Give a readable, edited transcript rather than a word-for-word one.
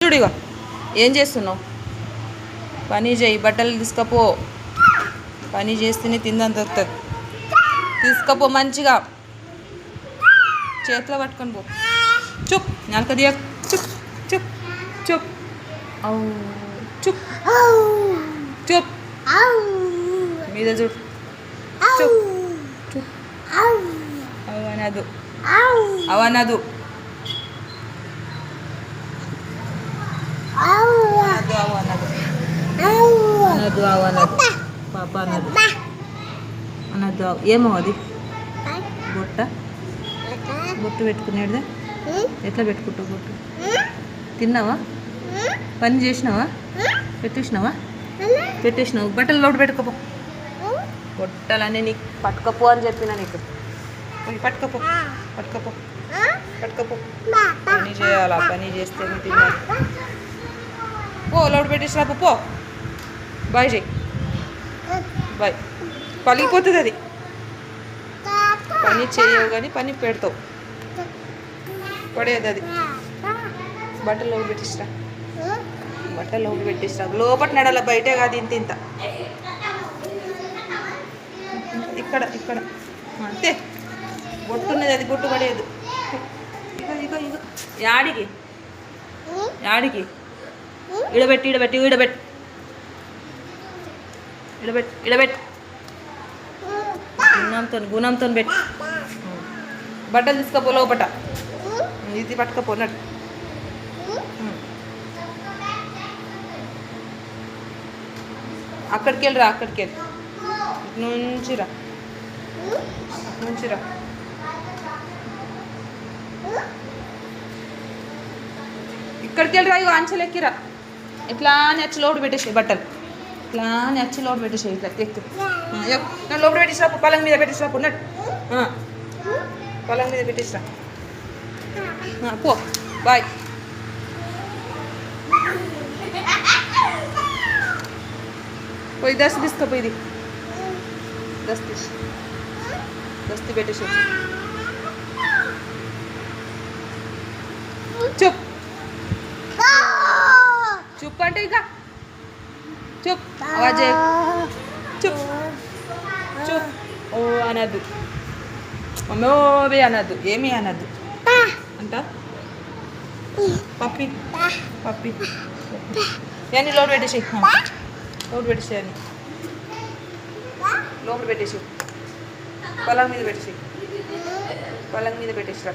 చూడిగా ఏం చేస్తున్నావు? పని చేయి, బట్టలు తీసుకపో. పని చేస్తేనే తిందని దొరుకుతుంది. తీసుకపో మంచిగా, చేతిలో పట్టుకొని పో. చుప్, నాలుక దియ. చుప్ చుప్ చుప్. అవు చుప్ చుప్. మీద చూడు. చుప్ చుప్. అవనదు, అవనదు, అవనదు, అవనదు, అనదు, అవనదు. పాప అనదు, అనదు. ఏమో అది బొట్ట, బొట్టు పెట్టుకునేది. ఎట్లా పెట్టుకుంటావు బొట్టు? తిన్నావా? పని చేసినావా? పెట్టేసినావా? పెట్టేసినావు. బట్టలు లోటు పెట్టుకోపో. బొట్టలన్నీ నీకు పట్టుకపో అని చెప్పినా నీకు. పట్టుకపో, పట్టుకపో, పట్టుకపో. పని చేయాలా? పని చేస్తే తిన్నాను. పో, లోటు పెట్టేసినా పో. బాయ్ చెయ్యి, బాయ్. పలిగిపోతుంది అది. పని చేయవు కానీ పని పెడతావు. పడేది అది. బట్టలు లోటు పెట్టిస్తా, బట్టలు లోటు పెట్టిస్తా. లోపల నడాల, బయటే కాదు. ఇంత ఇంత ఇక్కడ ఇక్కడ అంతే. బొట్టు ఉన్నది, అది బొట్టు పడేది. ఇగో ఇగో ఇగో. యాడికి యాడికి? ఇడబెట్టి ఇడబెట్టి ఇడబెట్టి ఇడబెట్టి ఇడబెట్టి. గుణంతో పెట్టి. బట్టలు తీసుకపో లోపట. ఇది పట్టుకపోనట్టు. అక్కడికి వెళ్ళిరా, అక్కడికి వెళ్ళి నుంచి రా, నుంచి రా. ఇక్కడికి వెళ్ళిరా. ఇగో అంచెలెక్కిరా. ఇట్లా నెచ్చి లోటు పెట్టేసి బట్టలు. ఇట్లా నెచ్చి లోటు పెట్టేసి ఇట్లా ఎక్కు. లోపల పెట్టిసిరా. పలంగ మీద పెట్టిసిరా. ఉన్నట్టు పలంగ మీద పెట్టిసిరా. పో, బాయ్. పోయి దస్తి తీసుకోపో. ఇది దస్తి, దస్తి పెట్టేసి. చుప్ చుప్ అంటే ఇక చుప్. అవాజే చుప్ చుప్. ఓ అనద్దు, మమ్మీ అనద్దు, ఏమీ అనద్దు అంట. పప్పి పప్పి. అని లోటు పెట్టేసి, లోటు పెట్టేసి, అని లోపల పెట్టేసి. పలంగ మీద పెట్టేసి, పలంగ మీద పెట్టేసిరా.